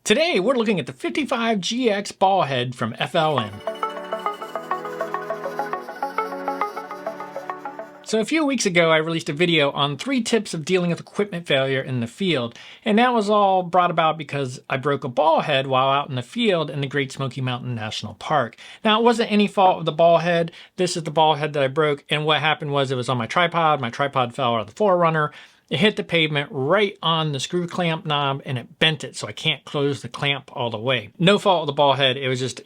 Today we're looking at the 55GX ball head from FLM. So a few weeks ago I released a video on 3 tips of dealing with equipment failure in the field, and that was all brought about because I broke a ball head while out in the field in the Great Smoky Mountain National Park. Now it wasn't any fault of the ball head. This is the ball head that I broke, and what happened was it was on my tripod fell out of the forerunner. It hit the pavement right on the screw clamp knob and it bent it, so I can't close the clamp all the way. No fault of the ball head, it was just,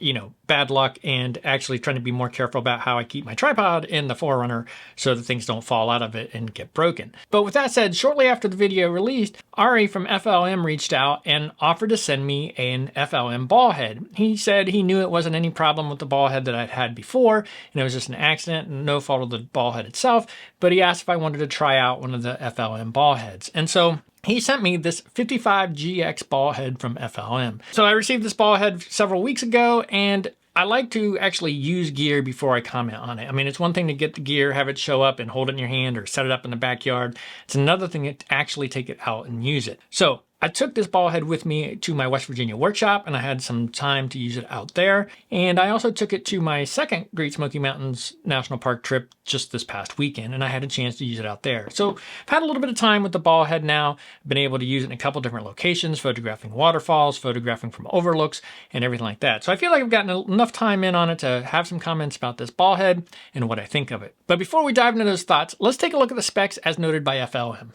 bad luck, and actually trying to be more careful about how I keep my tripod in the forerunner so that things don't fall out of it and get broken. But with that said, shortly after the video released, Ari from FLM reached out and offered to send me an FLM ball head. He said he knew it wasn't any problem with the ball head that I'd had before, and it was just an accident and no fault of the ball head itself, but he asked if I wanted to try out one of the FLM ball heads. And so he sent me this 55GX ball head from FLM. So I received this ball head several weeks ago, and I like to actually use gear before I comment on it. I mean, it's one thing to get the gear, have it show up and hold it in your hand or set it up in the backyard. It's another thing to actually take it out and use it. So I took this ball head with me to my West Virginia workshop, and I had some time to use it out there. And I also took it to my second Great Smoky Mountains National Park trip just this past weekend, and I had a chance to use it out there. So I've had a little bit of time with the ball head now. I've been able to use it in a couple different locations, photographing waterfalls, photographing from overlooks, and everything like that. So I feel like I've gotten enough time in on it to have some comments about this ball head and what I think of it. But before we dive into those thoughts, let's take a look at the specs as noted by FLM.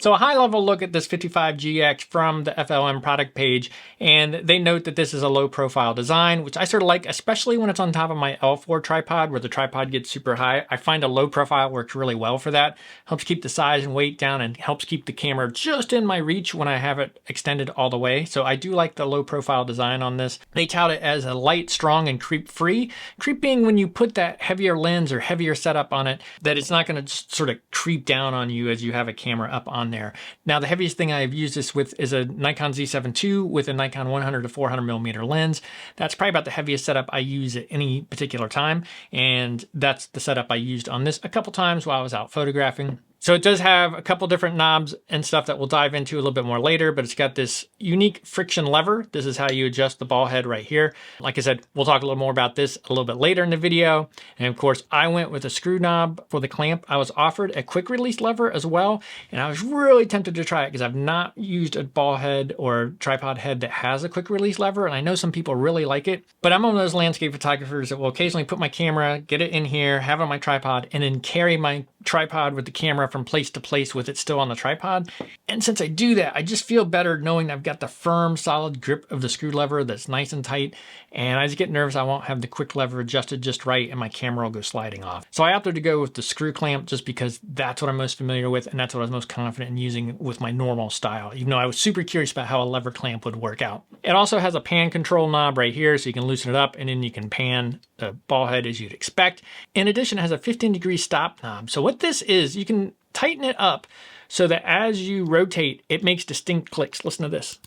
So a high-level look at this 55GX from the FLM product page, and they note that this is a low-profile design, which I sort of like, especially when it's on top of my L4 tripod, where the tripod gets super high. I find a low profile works really well for that. Helps keep the size and weight down and helps keep the camera just in my reach when I have it extended all the way. So I do like the low-profile design on this. They tout it as a light, strong, and creep-free. Creep being when you put that heavier lens or heavier setup on it, that it's not going to sort of creep down on you as you have a camera up on there. Now the heaviest thing I've used this with is a Nikon Z7 II with a Nikon 100 to 400 millimeter lens. That's probably about the heaviest setup I use at any particular time, and that's the setup I used on this a couple times while I was out photographing. So it does have a couple different knobs and stuff that we'll dive into a little bit more later, but it's got this unique friction lever. This is how you adjust the ball head right here. Like I said, we'll talk a little more about this a little bit later in the video. And of course, I went with a screw knob for the clamp. I was offered a quick release lever as well, and I was really tempted to try it because I've not used a ball head or tripod head that has a quick release lever, and I know some people really like it, but I'm one of those landscape photographers that will occasionally put my camera, get it in here, have it on my tripod, and then carry my tripod with the camera from place to place with it still on the tripod. And since I do that, I just feel better knowing I've got the firm, solid grip of the screw lever that's nice and tight, and I just get nervous I won't have the quick lever adjusted just right and my camera will go sliding off. So I opted to go with the screw clamp just because that's what I'm most familiar with, and that's what I was most confident in using with my normal style, even though I was super curious about how a lever clamp would work out. It also has a pan control knob right here, so you can loosen it up and then you can pan the ball head as you'd expect. In addition, it has a 15-degree stop knob. So what this is, you can tighten it up so that as you rotate, it makes distinct clicks. Listen to this.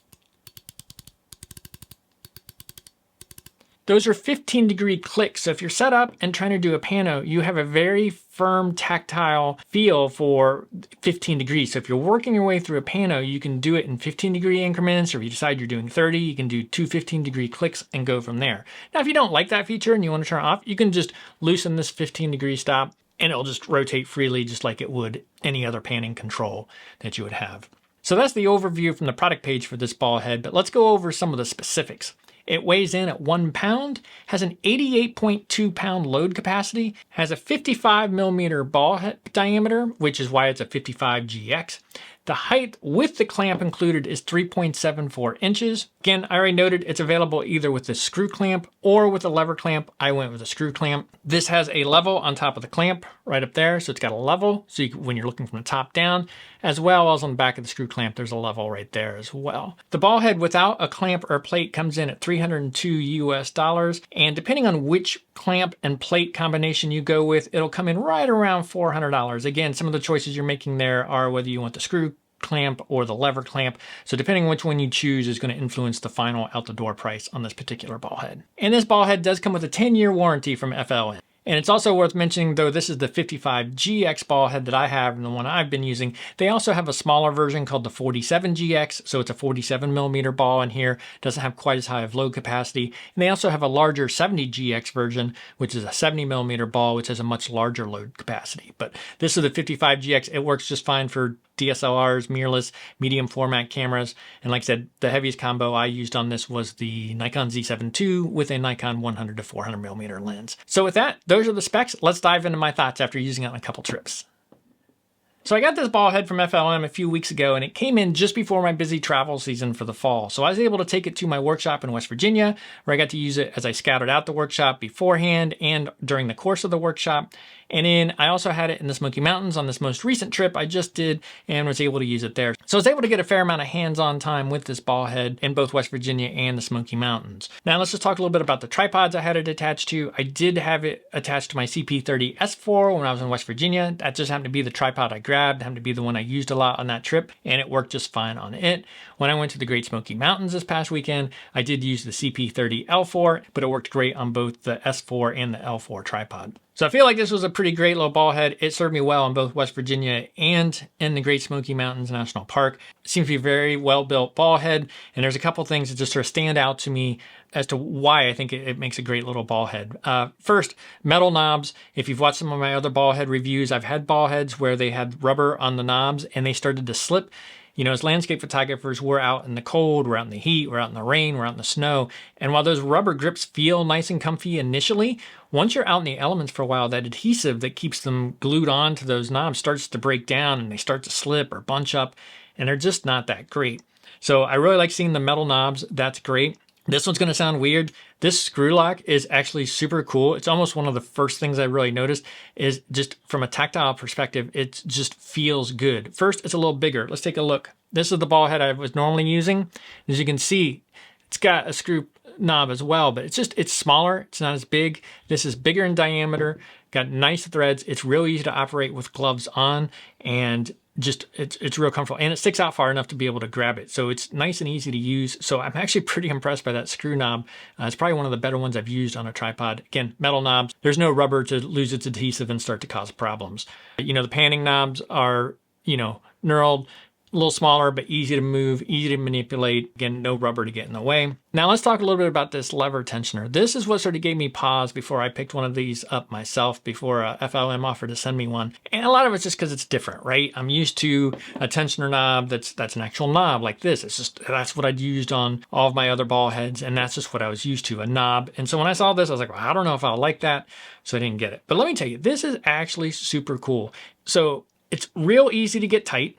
Those are 15-degree clicks. So if you're set up and trying to do a pano, you have a very firm tactile feel for 15 degrees. So if you're working your way through a pano, you can do it in 15-degree increments, or if you decide you're doing 30, you can do 2 15-degree clicks and go from there. Now, if you don't like that feature and you want to turn it off, you can just loosen this 15-degree stop and it'll just rotate freely just like it would any other panning control that you would have. So that's the overview from the product page for this ball head, but let's go over some of the specifics. It weighs in at 1 pound, has an 88.2 pound load capacity, has a 55 millimeter ball head diameter, which is why it's a 55GX. The height with the clamp included is 3.74 inches. Again, I already noted it's available either with the screw clamp or with a lever clamp. I went with a screw clamp. This has a level on top of the clamp right up there. So it's got a level. So when you're looking from the top down, as well as on the back of the screw clamp, there's a level right there as well. The ball head without a clamp or a plate comes in at $302 US. And depending on which clamp and plate combination you go with, it'll come in right around $400. Again, some of the choices you're making there are whether you want the screw clamp or the lever clamp. So depending on which one you choose is going to influence the final out the door price on this particular ball head. And this ball head does come with a 10-year warranty from FLM. And it's also worth mentioning, though this is the 55GX ball head that I have and the one I've been using, they also have a smaller version called the 47GX. So it's a 47mm ball in here. Doesn't have quite as high of load capacity. And they also have a larger 70GX version, which is a 70mm ball, which has a much larger load capacity. But this is the 55GX. It works just fine for DSLRs, mirrorless, medium format cameras. And like I said, the heaviest combo I used on this was the Nikon Z7 II with a Nikon 100 to 400mm lens. So with that, those are the specs. Let's dive into my thoughts after using it on a couple trips. So I got this ball head from FLM a few weeks ago, and it came in just before my busy travel season for the fall. So I was able to take it to my workshop in West Virginia, where I got to use it as I scouted out the workshop beforehand and during the course of the workshop. And then I also had it in the Smoky Mountains on this most recent trip I just did and was able to use it there. So I was able to get a fair amount of hands-on time with this ball head in both West Virginia and the Smoky Mountains. Now let's just talk a little bit about the tripods I had it attached to. I did have it attached to my CP30S4 when I was in West Virginia. That just happened to be the tripod I grabbed, happened to be the one I used a lot on that trip, and it worked just fine on it. When I went to the Great Smoky Mountains this past weekend, I did use the CP30L4, but it worked great on both the S4 and the L4 tripod. So I feel like this was a pretty great little ball head. It served me well in both West Virginia and in the Great Smoky Mountains National Park. It seems to be a very well-built ball head, and there's a couple things that just sort of stand out to me as to why I think it makes a great little ball head. First, metal knobs. If you've watched some of my other ball head reviews, I've had ball heads where they had rubber on the knobs and they started to slip. You know, as landscape photographers, we're out in the cold, we're out in the heat, we're out in the rain, we're out in the snow. And while those rubber grips feel nice and comfy initially, once you're out in the elements for a while, that adhesive that keeps them glued onto those knobs starts to break down and they start to slip or bunch up, and they're just not that great. So I really like seeing the metal knobs. That's great. This one's going to sound weird. This screw lock is actually super cool. It's almost one of the first things I really noticed is just from a tactile perspective, it just feels good. First, it's a little bigger. Let's take a look. This is the ball head I was normally using. As you can see, it's got a screw knob as well, but it's smaller. It's not as big. This is bigger in diameter, got nice threads. It's real easy to operate with gloves on, and just it's real comfortable, and it sticks out far enough to be able to grab it. So it's nice and easy to use. So I'm actually pretty impressed by that screw knob. It's probably one of the better ones I've used on a tripod. Again, metal knobs. There's no rubber to lose its adhesive and start to cause problems. You know, the panning knobs are, you know, knurled, a little smaller, but easy to move, easy to manipulate. Again, no rubber to get in the way. Now let's talk a little bit about this lever tensioner. This is what sort of gave me pause before I picked one of these up myself, before FLM offered to send me one. And a lot of it's just because it's different, right? I'm used to a tensioner knob that's an actual knob like this. It's just, that's what I'd used on all of my other ball heads, and that's just what I was used to, a knob. And so when I saw this, I was like, well, I don't know if I'll like that, so I didn't get it. But let me tell you, this is actually super cool. So it's real easy to get tight,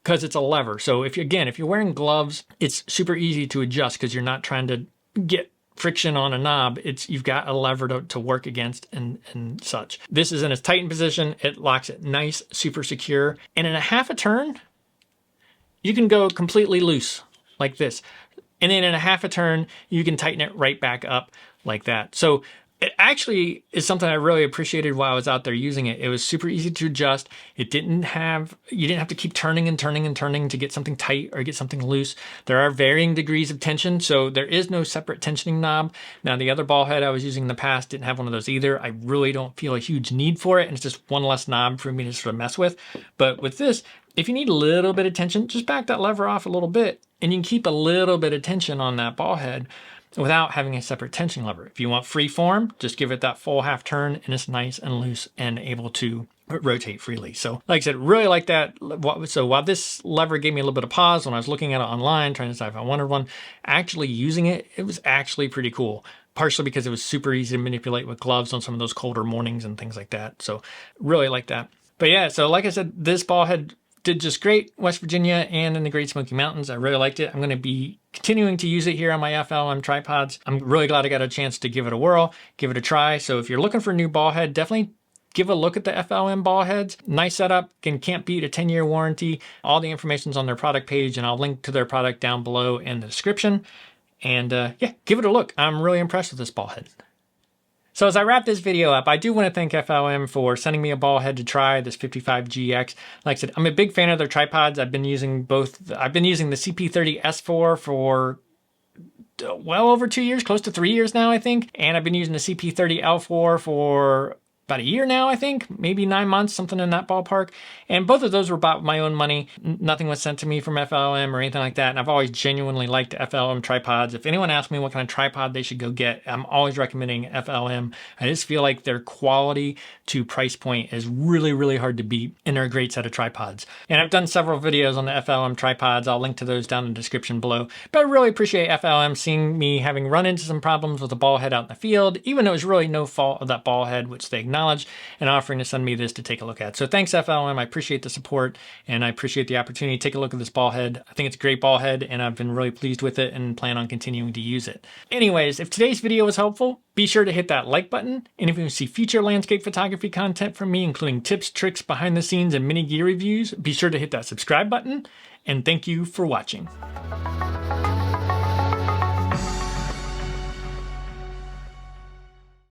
because it's a lever. So if you're wearing gloves, it's super easy to adjust because you're not trying to get friction on a knob. You've got a lever to work against and such. This is in its tightened position. It locks it nice, super secure. And in a half a turn, you can go completely loose like this. And then in a half a turn, you can tighten it right back up like that. So it actually is something I really appreciated while I was out there using it. It was super easy to adjust. You didn't have to keep turning and turning and turning to get something tight or get something loose. There are varying degrees of tension, so there is no separate tensioning knob. Now, the other ball head I was using in the past didn't have one of those either. I really don't feel a huge need for it, and it's just one less knob for me to sort of mess with. But with this, if you need a little bit of tension, just back that lever off a little bit, and you can keep a little bit of tension on that ball head without having a separate tension lever. If you want free form, just give it that full half turn and it's nice and loose and able to rotate freely. So like I said, really like that. So while this lever gave me a little bit of pause when I was looking at it online, trying to decide if I wanted one, actually using it, it was actually pretty cool. Partially because it was super easy to manipulate with gloves on some of those colder mornings and things like that. So really like that. But yeah, so like I said, this ball head did just great, West Virginia and in the Great Smoky Mountains. I really liked it. I'm going to be continuing to use it here on my FLM tripods. I'm really glad I got a chance to give it a whirl, give it a try. So if you're looking for a new ball head, definitely give a look at the FLM ball heads. Nice setup, can't beat a 10-year warranty. All the information's on their product page, and I'll link to their product down below in the description. And yeah, give it a look. I'm really impressed with this ball head. So as I wrap this video up, I do want to thank FLM for sending me a ball head to try, this 55GX. Like I said, I'm a big fan of their tripods. I've been using the CP30S4 for well over 2 years, close to 3 years now, I think. And I've been using the CP30L4 for about a year now, I think, maybe 9 months, something in that ballpark. And both of those were bought with my own money. Nothing was sent to me from FLM or anything like that. And I've always genuinely liked FLM tripods. If anyone asks me what kind of tripod they should go get, I'm always recommending FLM. I just feel like their quality to price point is really, really hard to beat, and they're a great set of tripods. And I've done several videos on the FLM tripods. I'll link to those down in the description below. But I really appreciate FLM seeing me having run into some problems with a ball head out in the field, even though it was really no fault of that ball head, which they acknowledged, and offering to send me this to take a look at. So thanks, FLM. I appreciate the support, and I appreciate the opportunity to take a look at this ball head. I think it's a great ball head, and I've been really pleased with it and plan on continuing to use it. Anyways, if today's video was helpful, be sure to hit that like button. And if you want to see future landscape photography content from me, including tips, tricks, behind the scenes, and mini gear reviews, be sure to hit that subscribe button. And thank you for watching.